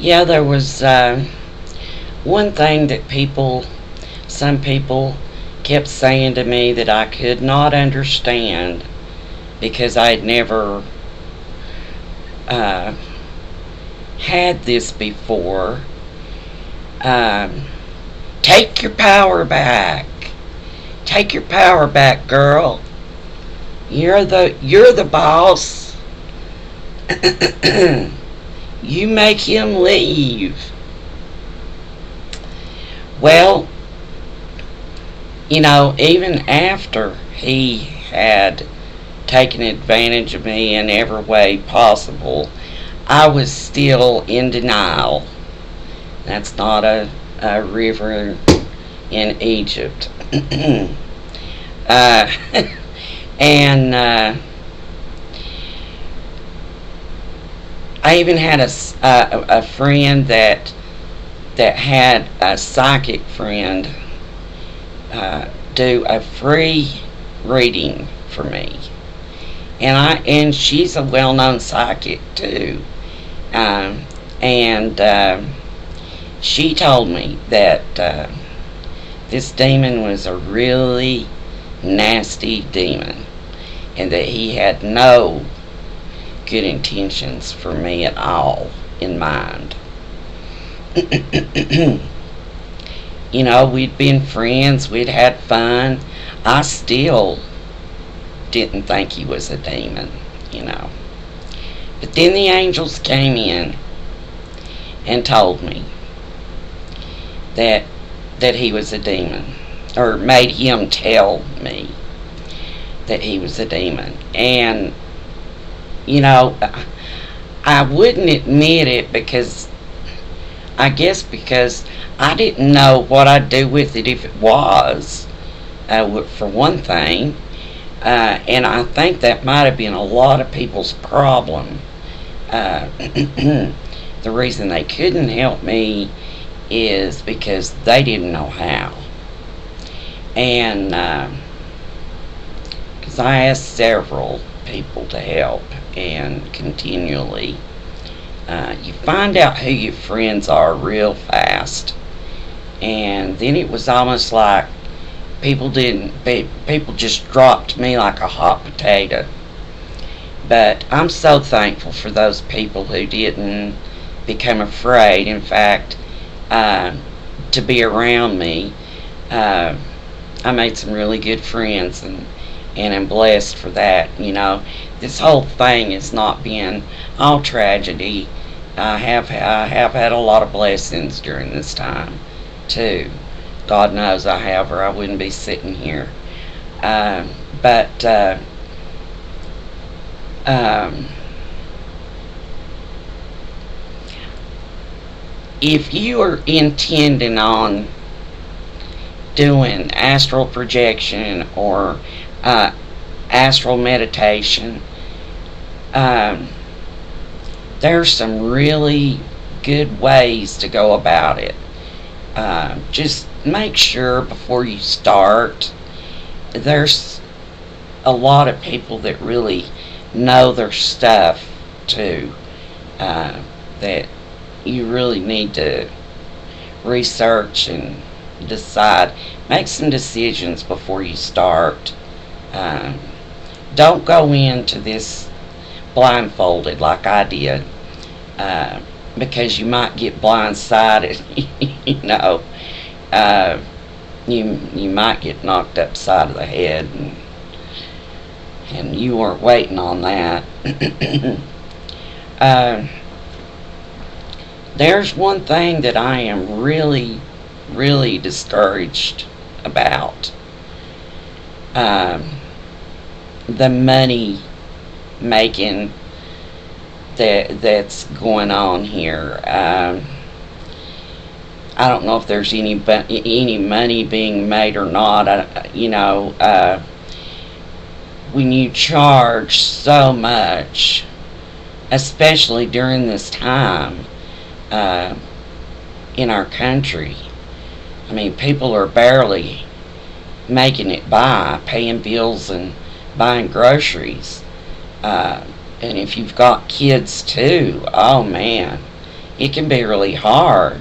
Yeah, there was one thing that some people kept saying to me that I could not understand because I had never had this before. Take your power back. Take your power back, girl. You're the boss. You make him leave. Well, even after he had taken advantage of me in every way possible, I was still in denial. That's not a river in Egypt. And I even had a friend that had a psychic friend do a free reading for me, and she's a well-known psychic too, and she told me that this demon was a really nasty demon, and that he had no good intentions for me at all in mind. We'd been friends, we'd had fun. I still didn't think he was a demon. But then the angels came in and told me that he was a demon, or made him tell me that he was a demon. And I wouldn't admit it because I didn't know what I'd do with it if it was, for one thing. And I think that might have been a lot of people's problem. The reason they couldn't help me is because they didn't know how. And because I asked several people to help, and continually you find out who your friends are real fast. And then it was almost like people just dropped me like a hot potato. But I'm so thankful for those people who didn't become afraid. In fact, to be around me, I made some really good friends, and I'm blessed for that. This whole thing has not been all tragedy. I have had a lot of blessings during this time too. God knows I have, or I wouldn't be sitting here. But if you are intending on doing astral projection or astral meditation, there's some really good ways to go about it. Just make sure before you start. There's a lot of people that really know their stuff too, that you really need to research and decide. Make some decisions before you start. Don't go into this blindfolded like I did, because you might get blindsided. You might get knocked upside of the head, and you weren't waiting on that. There's one thing that I am really, really discouraged about. The money making that's going on here. I don't know if there's any money being made or not. When you charge so much, especially during this time in our country, people are barely making it by, paying bills and buying groceries. And if you've got kids too, oh man, it can be really hard.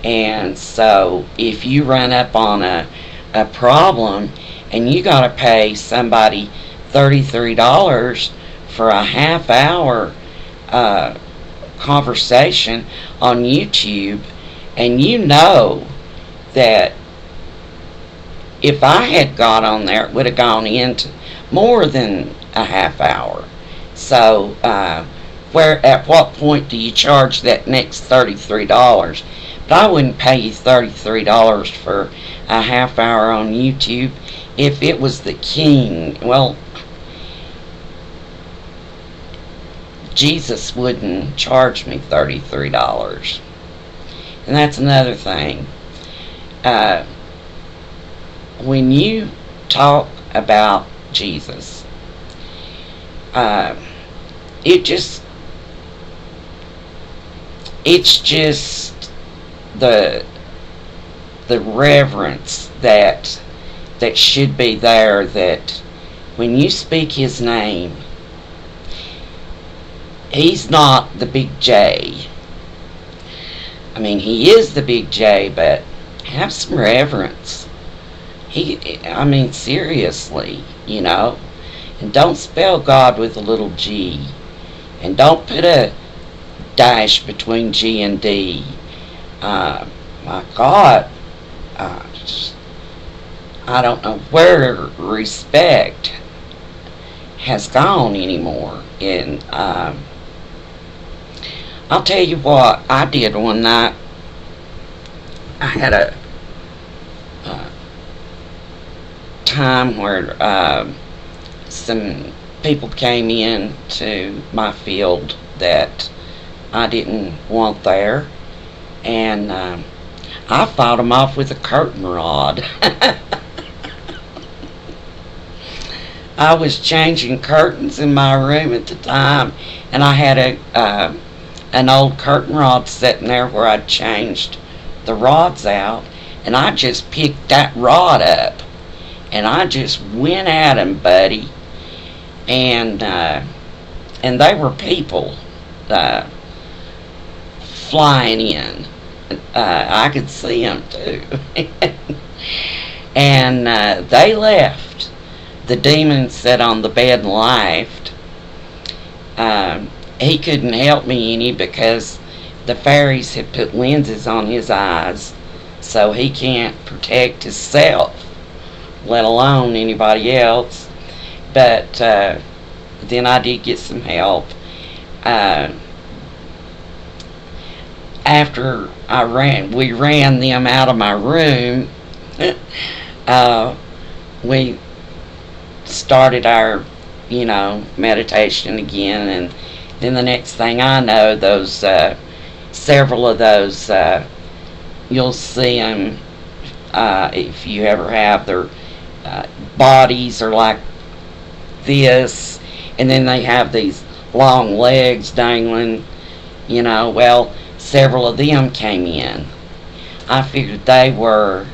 And so if you run up on a problem and you got to pay somebody $33 for a half hour conversation on YouTube, and you know that if I had got on there, it would have gone into more than a half hour. So at what point do you charge that next $33? But I wouldn't pay you $33 for a half hour on YouTube if it was the king. Well, Jesus wouldn't charge me $33. And that's another thing. When you talk about Jesus, it's just the reverence that should be there, that when you speak his name, he's not the big J. I mean, he is the big J, but have some reverence. Seriously, and don't spell God with a little G, and don't put a dash between G and D. My God, I don't know where respect has gone anymore. And I'll tell you what I did one night. I had a time where some people came in to my field that I didn't want there, and I fought them off with a curtain rod. I was changing curtains in my room at the time, and I had an old curtain rod sitting there where I'd changed the rods out, and I just picked that rod up, and I just went at him, buddy. And they were people flying in. I could see them too. And they left. The demon sat on the bed and laughed. He couldn't help me any because the fairies had put lenses on his eyes, so he can't protect himself, let alone anybody else. But then I did get some help. After we ran them out of my room. We started our, meditation again, and then the next thing I know, those several of those, you'll see them if you ever have their bodies are like this, and then they have these long legs dangling, well, several of them came in. I figured they were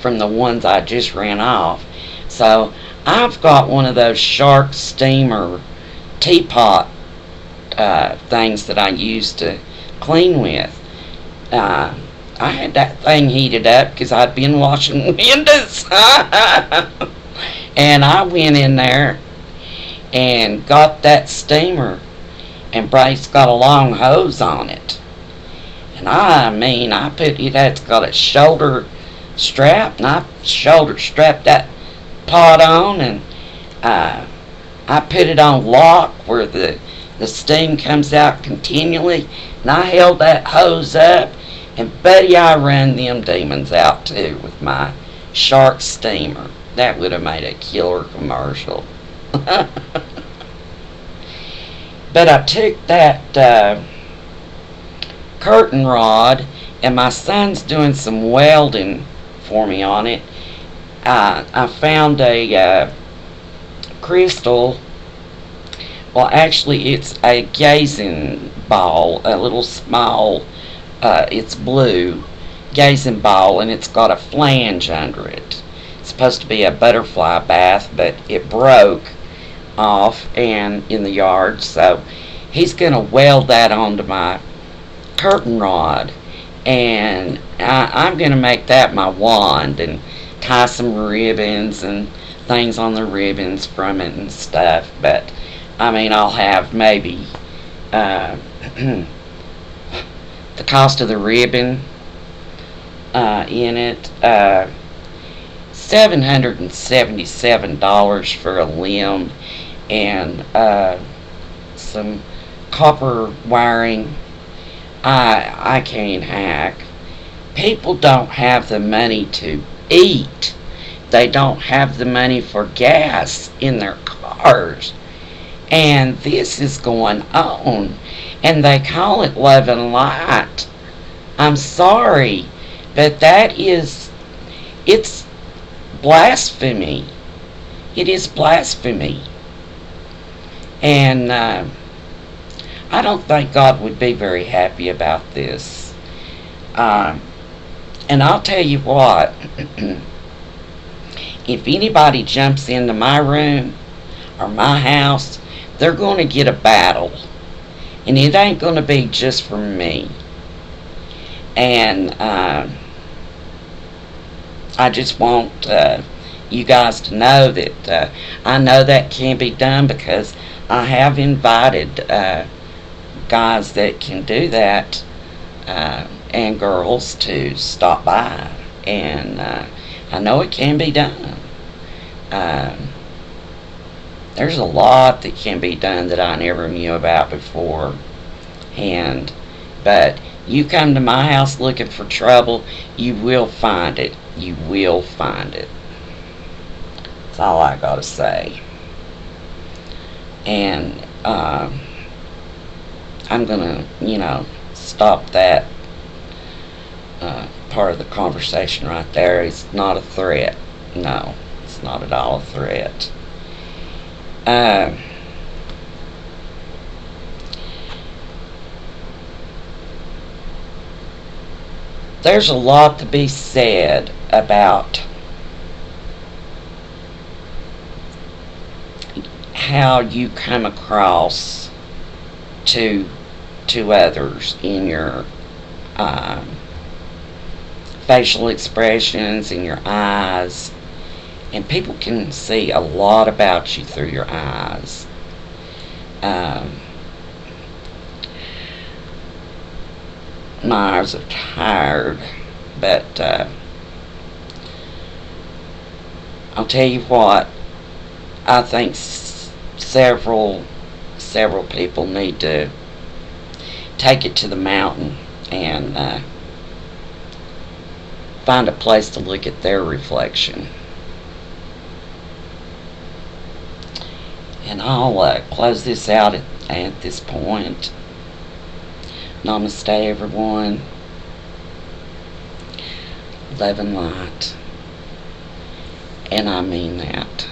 from the ones I just ran off. So I've got one of those shark steamer teapot things that I used to clean with. I had that thing heated up because I'd been washing windows. And I went in there and got that steamer, and Bryce got a long hose on it. And I put it, it's got a shoulder strap, and I shoulder strapped that pot on, and I put it on lock where the steam comes out continually, and I held that hose up, and buddy, I run them demons out too with my shark steamer. That would have made a killer commercial. But I took that curtain rod, and my son's doing some welding for me on it. I found a crystal. Well, actually, it's a gazing ball, a little small, it's blue, gazing ball, and it's got a flange under it. It's supposed to be a butterfly bath, but it broke off and in the yard, so he's going to weld that onto my curtain rod, and I'm going to make that my wand and tie some ribbons and things on the ribbons from it and stuff. But I mean, I'll have maybe the cost of the ribbon in it, $777 for a limb, and some copper wiring. I can't hack. People don't have the money to eat. They don't have the money for gas in their cars. And this is going on. And they call it love and light. I'm sorry, but it's blasphemy. It is blasphemy. And I don't think God would be very happy about this. And I'll tell you what, if anybody jumps into my room or my house, they're going to get a battle. And it ain't going to be just for me. And I just want you guys to know that I know that can be done, because I have invited guys that can do that, and girls, to stop by, and I know it can be done. There's a lot that can be done that I never knew about before, but you come to my house looking for trouble, you will find it. You will find it. That's all I gotta say. And I'm gonna, stop that part of the conversation right there. It's not a threat. No, it's not at all a threat. There's a lot to be said about how you come across to others in your facial expressions, in your eyes, and people can see a lot about you through your eyes. My eyes are tired, but I'll tell you what, I think several people need to take it to the mountain and find a place to look at their reflection. And I'll close this out at this point. Namaste, everyone. Love and light. And I mean that.